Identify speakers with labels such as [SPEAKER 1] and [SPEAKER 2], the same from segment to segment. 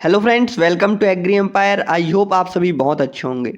[SPEAKER 1] Hello friends, welcome to agri empire. I hope आप सभी बहुत अच्छे होंगे।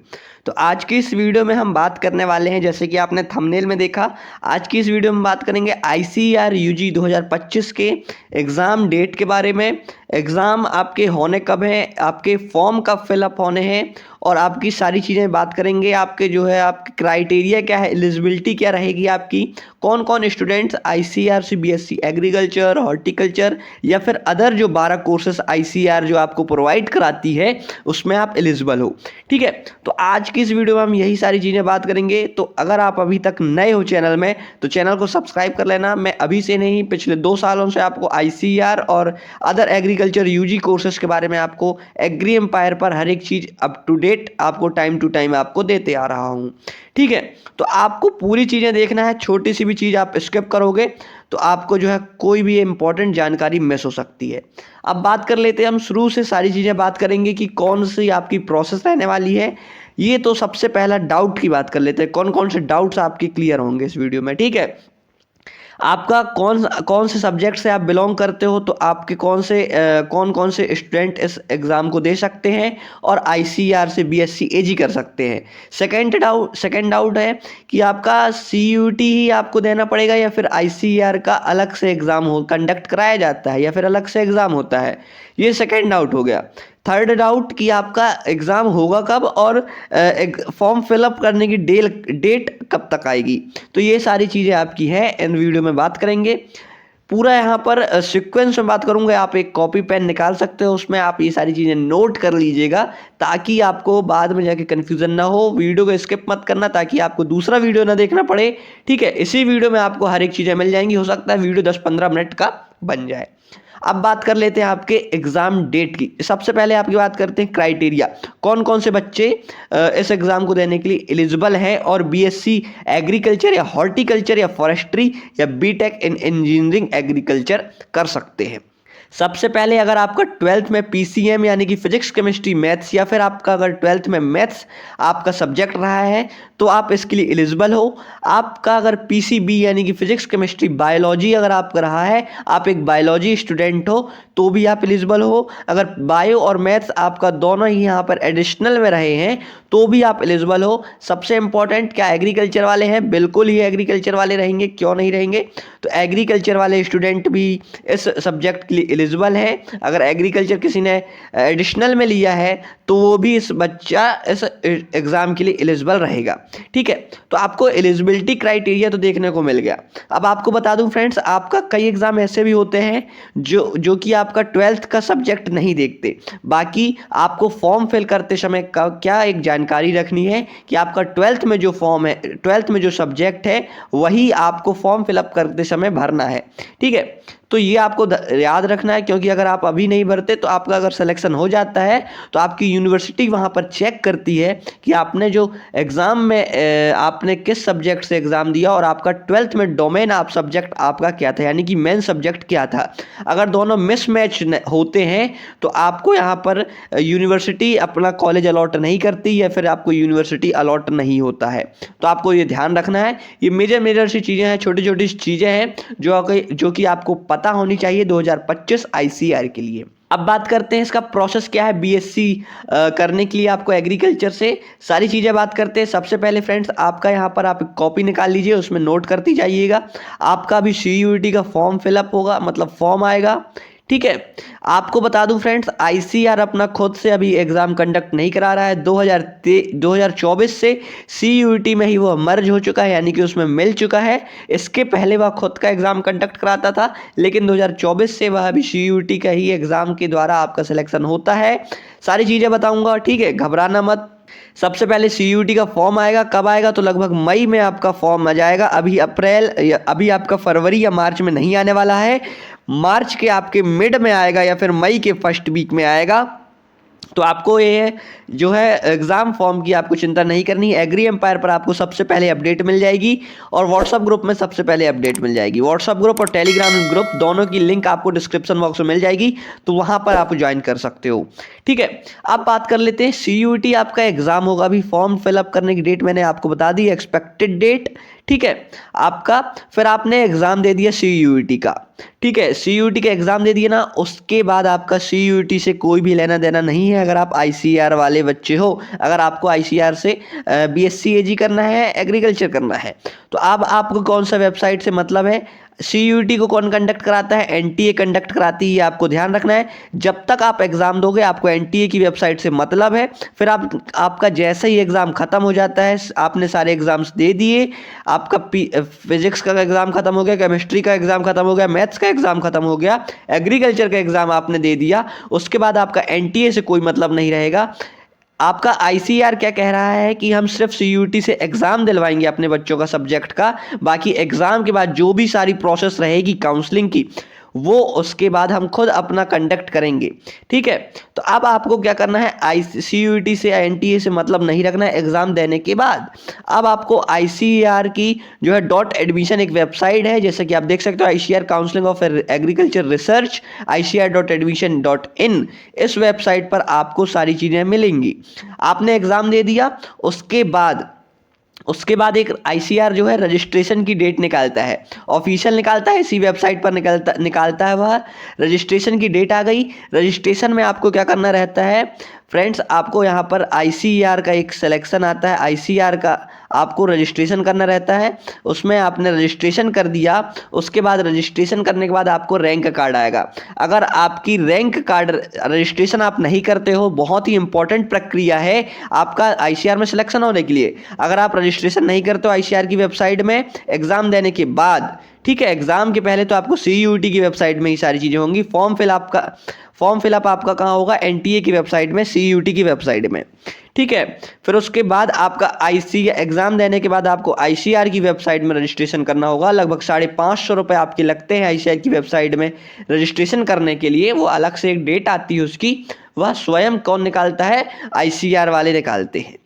[SPEAKER 1] तो आज की इस वीडियो में हम बात करने वाले हैं, जैसे कि आपने थंबनेल में देखा, आज की इस वीडियो में बात करेंगे आईसीआर यूजी 2025 के एग्ज़ाम डेट के बारे में। एग्ज़ाम आपके होने कब हैं, आपके फॉर्म कब फिलअप होने हैं, और आपकी सारी चीज़ें बात करेंगे। आपके जो है आपके क्राइटेरिया क्या है, एलिजिबिलिटी क्या रहेगी आपकी, कौन कौन स्टूडेंट्स आईसीआर से बीएससी एग्रीकल्चर, हॉर्टिकल्चर या फिर अदर जो 12 कोर्सेस आईसीआर जो आपको प्रोवाइड कराती है उसमें आप एलिजिबल हो। ठीक है, तो आज की इस वीडियो में हम यही सारी चीज़ें बात करेंगे। तो अगर आप अभी तक नए हो चैनल में तो चैनल को सब्सक्राइब कर लेना। मैं अभी से नहीं, पिछले 2 सालों से आपको आईसीआर और अदर एग्रीकल्चर यूजी कोर्सेज के बारे में आपको एग्री एम्पायर पर हर एक चीज़ अप टू डेट आपको टाइम टू टाइम आपको देते आ रहा हूँ। ठीक है, तो आपको पूरी चीज़ें देखना है। छोटी सी भी चीज़ आप स्किप करोगे तो आपको जो है कोई भी इंपॉर्टेंट जानकारी मिस हो सकती है। अब बात कर लेते हैं, हम शुरू से सारी चीज़ें बात करेंगे कि कौन सी आपकी प्रोसेस रहने वाली है। ये तो सबसे पहला डाउट की बात कर लेते हैं, कौन कौन से डाउट्स आपके क्लियर होंगे इस वीडियो में। ठीक है, आपका कौन कौन से सब्जेक्ट से आप बिलोंग करते हो, तो आपके कौन कौन से स्टूडेंट इस एग्ज़ाम को दे सकते हैं और आईसीआर से बीएससी एजी कर सकते हैं। सेकंड डाउट है कि आपका सीयूटी ही आपको देना पड़ेगा या फिर आईसीआर का अलग से एग्ज़ाम हो कंडक्ट कराया जाता है या फिर अलग से एग्ज़ाम होता है। ये सेकंड डाउट हो गया। थर्ड डाउट कि आपका एग्ज़ाम होगा कब और फॉर्म फिलअप करने की डेट कब तक आएगी। तो ये सारी चीज़ें आपकी है इन वीडियो में बात करेंगे। पूरा यहाँ पर सीक्वेंस में बात करूँगा। आप एक कॉपी पेन निकाल सकते हो, उसमें आप ये सारी चीज़ें नोट कर लीजिएगा ताकि आपको बाद में जाके कन्फ्यूज़न ना हो। वीडियो को स्किप मत करना ताकि आपको दूसरा वीडियो ना देखना पड़े। ठीक है, इसी वीडियो में आपको हर एक चीज़ें मिल जाएंगी। हो सकता है वीडियो 10-15 मिनट का बन जाए। अब बात कर लेते हैं आपके एग्जाम डेट की। सबसे पहले आपकी बात करते हैं क्राइटेरिया, कौन कौन से बच्चे इस एग्जाम को देने के लिए एलिजिबल हैं और बीएससी एग्रीकल्चर या हॉर्टिकल्चर या फॉरेस्ट्री या बीटेक इन इंजीनियरिंग एग्रीकल्चर कर सकते हैं। सबसे पहले अगर आपका 12th में पीसीएम यानी कि फिजिक्स केमिस्ट्री मैथ्स, या फिर आपका अगर 12th में मैथ्स आपका सब्जेक्ट रहा है तो आप इसके लिए एलिजिबल हो। आपका अगर पीसीबी यानी कि फिजिक्स केमिस्ट्री बायोलॉजी अगर आपका रहा है, आप एक बायोलॉजी स्टूडेंट हो तो भी आप एलिजिबल हो। अगर बायो और मैथ्स आपका दोनों ही यहाँ पर एडिशनल में रहे हैं तो भी आप एलिजिबल हो। सबसे इंपॉर्टेंट, क्या एग्रीकल्चर वाले हैं? बिल्कुल ही एग्रीकल्चर वाले रहेंगे, क्यों नहीं रहेंगे। तो एग्रीकल्चर वाले स्टूडेंट भी इस सब्जेक्ट के लिए एलिजिबल है। अगर एग्रीकल्चर किसी ने एडिशनल में लिया है तो वो भी इस बच्चा इस एग्ज़ाम के लिए एलिजिबल रहेगा। ठीक है, तो आपको एलिजिबिलिटी क्राइटेरिया तो देखने को मिल गया। अब आपको बता दूं फ्रेंड्स, आपका कई एग्ज़ाम ऐसे भी होते हैं जो कि आपका 12th का सब्जेक्ट नहीं देखते। बाकी आपको फॉर्म फिल करते समय क्या एक जानकारी रखनी है कि आपका 12th में जो फॉर्म है, 12th में जो सब्जेक्ट है वही आपको फॉर्म फिलअप करते समय भरना है। ठीक है, तो ये आपको याद रखना है, क्योंकि अगर आप अभी नहीं भरते तो आपका अगर सिलेक्शन हो जाता है तो आपकी यूनिवर्सिटी वहाँ पर चेक करती है कि आपने जो एग्ज़ाम में आपने किस सब्जेक्ट से एग्ज़ाम दिया और आपका 12th में डोमेन आप सब्जेक्ट आपका क्या था, यानी कि मेन सब्जेक्ट क्या था। अगर दोनों मिसमैच होते हैं तो आपको यहाँ पर यूनिवर्सिटी अपना कॉलेज अलॉट नहीं करती या फिर आपको यूनिवर्सिटी अलॉट नहीं होता है। तो आपको ये ध्यान रखना है। ये मेजर सी चीज़ें हैं, छोटी छोटी चीज़ें हैं जो कि आपको पता होनी चाहिए 2025 आईसीआर के लिए। अब बात करते हैं इसका प्रोसेस क्या है बीएससी करने के लिए आपको एग्रीकल्चर से। सारी चीज़ें बात करते हैं। सबसे पहले फ्रेंड्स, आपका यहाँ पर आप कॉपी निकाल लीजिए, उसमें नोट करती जाइएगा। आपका भी सीयूईटी का फॉर्म फिलअप होगा, मतलब फॉर्म आएगा। ठीक है, आपको बता दूं फ्रेंड्स, आईसीआर अपना खुद से अभी एग्ज़ाम कंडक्ट नहीं करा रहा है। 2024 से सीयूईटी में ही वो मर्ज हो चुका है, यानी कि उसमें मिल चुका है। इसके पहले वह खुद का एग्ज़ाम कंडक्ट कराता था, लेकिन 2024 से वह अभी सीयूईटी का ही एग्ज़ाम के द्वारा आपका सिलेक्शन होता है। सारी चीज़ें बताऊंगा, ठीक है, घबराना मत। सबसे पहले सीयूईटी का फॉर्म आएगा, कब आएगा? तो लगभग मई में आपका फॉर्म आ जाएगा। अभी आपका फरवरी या मार्च में नहीं आने वाला है। मार्च के आपके मिड में आएगा या फिर मई के फर्स्ट वीक में आएगा। तो आपको ये जो है एग्ज़ाम फॉर्म की आपको चिंता नहीं करनी है। एग्री एम्पायर पर आपको सबसे पहले अपडेट मिल जाएगी और व्हाट्सअप ग्रुप में सबसे पहले अपडेट मिल जाएगी। व्हाट्सअप ग्रुप और टेलीग्राम ग्रुप दोनों की लिंक आपको डिस्क्रिप्शन बॉक्स में मिल जाएगी, तो वहाँ पर आप ज्वाइन कर सकते हो। ठीक है, अब बात कर लेते हैं सीयूईटी आपका एग्ज़ाम होगा। अभी फॉर्म फिलअप करने की डेट मैंने आपको बता दी, एक्सपेक्टेड डेट। ठीक है आपका। फिर आपने एग्ज़ाम दे दिया CUET का, ठीक है, CUET का एग्ज़ाम दे दिया ना, उसके बाद आपका CUET से कोई भी लेना देना नहीं है। अगर आप ICAR वाले बच्चे हो, अगर आपको ICAR से BSc AG करना है, एग्रीकल्चर करना है, तो अब आपको कौन सा वेबसाइट से मतलब है। CUET को कौन कंडक्ट कराता है, NTA कंडक्ट कराती है, आपको ध्यान रखना है। जब तक आप एग्ज़ाम दोगे आपको NTA की वेबसाइट से मतलब है। फिर आपका जैसे ही एग्ज़ाम ख़त्म हो जाता है, आपने सारे एग्ज़ाम्स दे दिए, आपका फिजिक्स का एग्ज़ाम ख़त्म हो गया, केमिस्ट्री का एग्ज़ाम ख़त्म हो गया, मैथ्स का एग्ज़ाम ख़त्म हो गया, एग्रीकल्चर का एग्ज़ाम आपने दे दिया, उसके बाद आपका NTA से कोई मतलब नहीं रहेगा। आपका ICAR क्या कह रहा है कि हम सिर्फ CUET से एग्ज़ाम दिलवाएंगे अपने बच्चों का सब्जेक्ट का, बाकी एग्ज़ाम के बाद जो भी सारी प्रोसेस रहेगी काउंसलिंग की, वो उसके बाद हम खुद अपना कंडक्ट करेंगे, ठीक है। तो अब आपको क्या करना है, CUET से NTA से मतलब नहीं रखना है एग्ज़ाम देने के बाद। अब आपको ICAR की जो है .admission एक वेबसाइट है, जैसे कि आप देख सकते हो, ICAR counselling of agriculture research, ICAR.admission.in, इस वेबसाइट पर आपको सारी चीज़ें मिलेंगी। आपने एग्ज़ाम दे दिया, उसके बाद एक ICAR जो है रजिस्ट्रेशन की डेट निकालता है, ऑफिशियल निकालता है, इसी वेबसाइट पर निकालता है वह। रजिस्ट्रेशन की डेट आ गई। रजिस्ट्रेशन में आपको क्या करना रहता है फ्रेंड्स, आपको यहाँ पर ICAR का एक सिलेक्शन आता है, ICAR का आपको रजिस्ट्रेशन करना रहता है। उसमें आपने रजिस्ट्रेशन कर दिया, उसके बाद रजिस्ट्रेशन करने के बाद आपको रैंक कार्ड आएगा। अगर आपकी रैंक कार्ड रजिस्ट्रेशन आप नहीं करते हो, बहुत ही इंपॉर्टेंट प्रक्रिया है आपका ICAR में सिलेक्शन होने के लिए। अगर आप रजिस्ट्रेशन नहीं करते हो ICAR की वेबसाइट में एग्ज़ाम देने के बाद, ठीक है, एग्ज़ाम के पहले तो आपको CUET की वेबसाइट में ही सारी चीज़ें होंगी। फॉर्म फिलअप आपका कहाँ होगा, NTA की वेबसाइट में, CUET की वेबसाइट में, ठीक है। फिर उसके बाद आपका एग्ज़ाम देने के बाद आपको ICAR की वेबसाइट में रजिस्ट्रेशन करना होगा। लगभग 550 रुपये आपके लगते हैं ICAR की वेबसाइट में रजिस्ट्रेशन करने के लिए। वो अलग से एक डेट आती है उसकी, वह स्वयं कौन निकालता है, ICAR वाले निकालते हैं,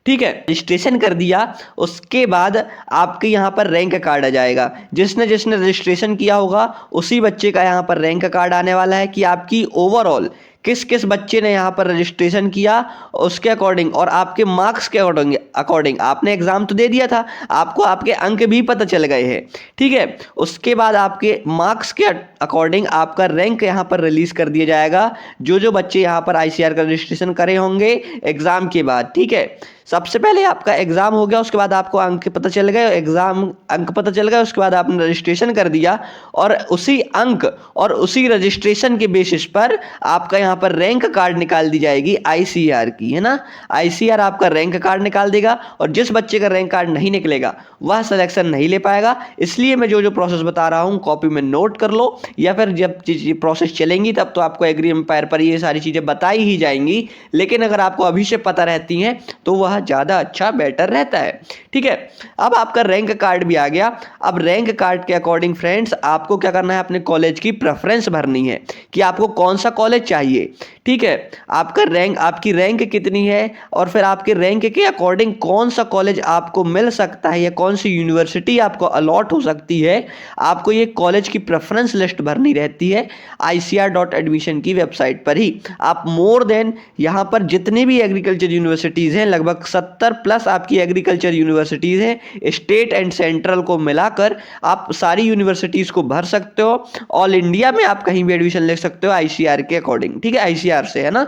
[SPEAKER 1] ठीक है। रजिस्ट्रेशन कर दिया, उसके बाद आपके यहाँ पर रैंक कार्ड आ जाएगा। जिसने जिसने रजिस्ट्रेशन किया होगा उसी बच्चे का यहाँ पर रैंक कार्ड आने वाला है कि आपकी ओवरऑल किस किस बच्चे ने यहाँ पर रजिस्ट्रेशन किया, उसके अकॉर्डिंग और आपके मार्क्स के अकॉर्डिंग आपने एग्ज़ाम तो दे दिया था, आपको आपके अंक भी पता चल गए हैं, ठीक है। उसके बाद आपके मार्क्स के अकॉर्डिंग आपका रैंक यहाँ पर रिलीज़ कर दिया जाएगा, जो जो बच्चे यहाँ पर ICAR का रजिस्ट्रेशन करे होंगे एग्ज़ाम के बाद, ठीक है। सबसे पहले आपका एग्ज़ाम हो गया, उसके बाद आपको अंक पता चल गए, अंक पता चल गए, उसके बाद आपने रजिस्ट्रेशन कर दिया, और उसी अंक और उसी रजिस्ट्रेशन के बेसिस पर आपका यहाँ पर रैंक कार्ड निकाल दी जाएगी ICAR की, है ना। ICAR आपका रैंक कार्ड निकाल देगा, और जिस बच्चे का रैंक कार्ड नहीं निकलेगा वह सिलेक्शन नहीं ले पाएगा। इसलिए मैं जो जो प्रोसेस बता रहा हूँ कॉपी में नोट कर लो, या फिर जब प्रोसेस चलेंगी तब तो आपको एग्री एम्पायर पर ये सारी चीज़ें बताई ही जाएंगी, लेकिन अगर आपको अभी से पता रहती हैं तो वह ज़्यादा अच्छा बेटर रहता है, ठीक है। अब आपका रैंक कार्ड भी आ गया। अब रैंक कार्ड के अकॉर्डिंग फ्रेंड्स आपको क्या करना है, अपने कॉलेज की प्रेफरेंस भरनी है कि आपको कौन सा कॉलेज चाहिए, ठीक है। आपकी रैंक कितनी है, और फिर आपके रैंक के अकॉर्डिंग कौन सा कॉलेज आपको मिल सकता है या कौन सी यूनिवर्सिटी आपको अलॉट हो सकती है, आपको ये कॉलेज की प्रेफरेंस लिस्ट भरनी रहती है ICAR.admission की वेबसाइट पर ही। आप मोर देन यहाँ पर जितनी भी एग्रीकल्चर यूनिवर्सिटीज़ हैं, लगभग 70+ आपकी एग्रीकल्चर यूनिवर्सिटीज़ हैं, स्टेट एंड सेंट्रल को मिलाकर आप सारी यूनिवर्सिटीज़ को भर सकते हो। ऑल इंडिया में आप कहीं भी एडमिशन ले सकते हो ICAR के अकॉर्डिंग, ठीक है, ICAR से, है ना।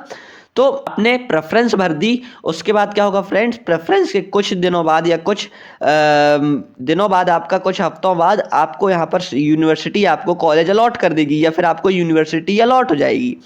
[SPEAKER 1] तो आपने प्रेफरेंस भर दी, उसके बाद क्या होगा फ्रेंड्स, प्रेफरेंस के कुछ दिनों बाद या कुछ दिनों बाद, आपका कुछ हफ्तों बाद आपको यहाँ पर यूनिवर्सिटी आपको कॉलेज अलॉट कर देगी, या फिर आपको यूनिवर्सिटी अलॉट हो जाएगी।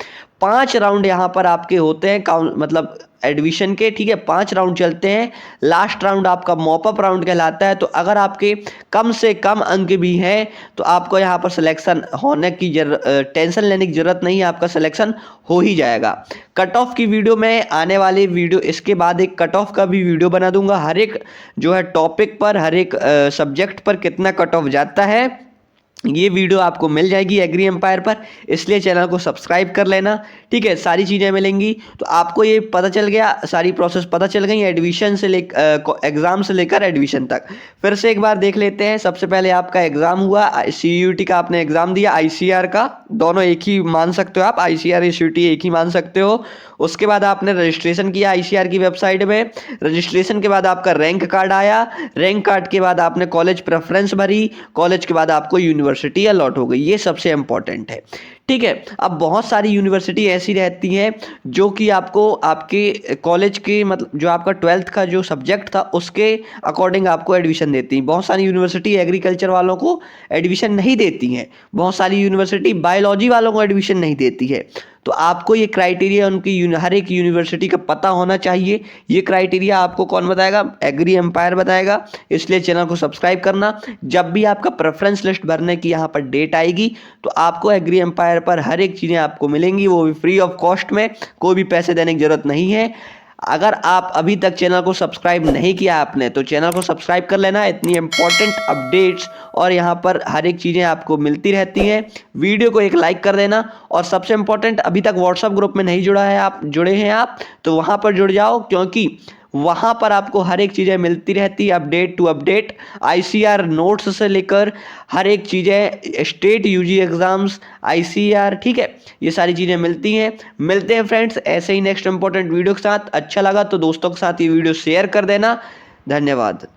[SPEAKER 1] 5 राउंड यहाँ पर आपके होते हैं मतलब एडमिशन के, ठीक है, 5 राउंड चलते हैं। लास्ट राउंड आपका मॉपअप राउंड कहलाता है। तो अगर आपके कम से कम अंक भी हैं तो आपको यहाँ पर सिलेक्शन होने की टेंशन लेने की ज़रूरत नहीं है, आपका सिलेक्शन हो ही जाएगा। कट ऑफ की वीडियो में आने वाली वीडियो, इसके बाद एक कट ऑफ का भी वीडियो बना दूंगा, हर एक जो है टॉपिक पर, हर एक सब्जेक्ट पर कितना कट ऑफ जाता है ये वीडियो आपको मिल जाएगी एग्री एम्पायर पर, इसलिए चैनल को सब्सक्राइब कर लेना। ठीक है, सारी चीज़ें मिलेंगी। तो आपको ये पता चल गया, सारी प्रोसेस पता चल गई एडमिशन से लेकर एग्ज़ाम से लेकर एडमिशन तक। फिर से एक बार देख लेते हैं। सबसे पहले आपका एग्ज़ाम हुआ, CUET का आपने एग्ज़ाम दिया, ICR का, दोनों एक ही मान सकते हो आप, ICR CUET एक ही मान सकते हो। उसके बाद आपने रजिस्ट्रेशन किया ICR की वेबसाइट में। रजिस्ट्रेशन के बाद आपका रैंक कार्ड आया। रैंक कार्ड के बाद आपने कॉलेज प्रेफरेंस भरी। कॉलेज के बाद आपको यूनिवर्सिटी अलॉट हो गई। ये सबसे इंपॉर्टेंट है। ठीक है, अब बहुत सारी यूनिवर्सिटी ऐसी रहती हैं जो कि आपको आपके कॉलेज के मतलब जो आपका 12th का जो सब्जेक्ट था उसके अकॉर्डिंग आपको एडमिशन देती हैं। बहुत सारी यूनिवर्सिटी एग्रीकल्चर वालों को एडमिशन नहीं देती हैं। बहुत सारी यूनिवर्सिटी बायोलॉजी वालों को एडमिशन नहीं देती है। तो आपको ये क्राइटेरिया उनकी हर एक यूनिवर्सिटी का पता होना चाहिए। ये क्राइटेरिया आपको कौन बताएगा? एग्री एम्पायर बताएगा। इसलिए चैनल को सब्सक्राइब करना। जब भी आपका प्रेफरेंस लिस्ट भरने की यहाँ पर डेट आएगी तो आपको एग्री एम्पायर पर हर एक चीज़ें आपको मिलेंगी, वो भी फ्री ऑफ कॉस्ट में, कोई भी पैसे देने की ज़रूरत नहीं है। अगर आप अभी तक चैनल को सब्सक्राइब नहीं किया आपने तो चैनल को सब्सक्राइब कर लेना। इतनी इंपॉर्टेंट अपडेट्स और यहाँ पर हर एक चीज़ें आपको मिलती रहती हैं। वीडियो को एक लाइक कर देना। और सबसे इंपॉर्टेंट, अभी तक व्हाट्सएप ग्रुप में नहीं जुड़े हैं आप तो वहाँ पर जुड़ जाओ, क्योंकि वहाँ पर आपको हर एक चीज़ें मिलती रहती है, update to update. ICR notes से लेकर हर एक चीज़ें, स्टेट UG एग्ज़ाम्स, ICR, ठीक है, ये सारी चीज़ें मिलती हैं। मिलते हैं फ्रेंड्स ऐसे ही नेक्स्ट इंपॉर्टेंट वीडियो के साथ। अच्छा लगा तो दोस्तों के साथ ये वीडियो शेयर कर देना। धन्यवाद।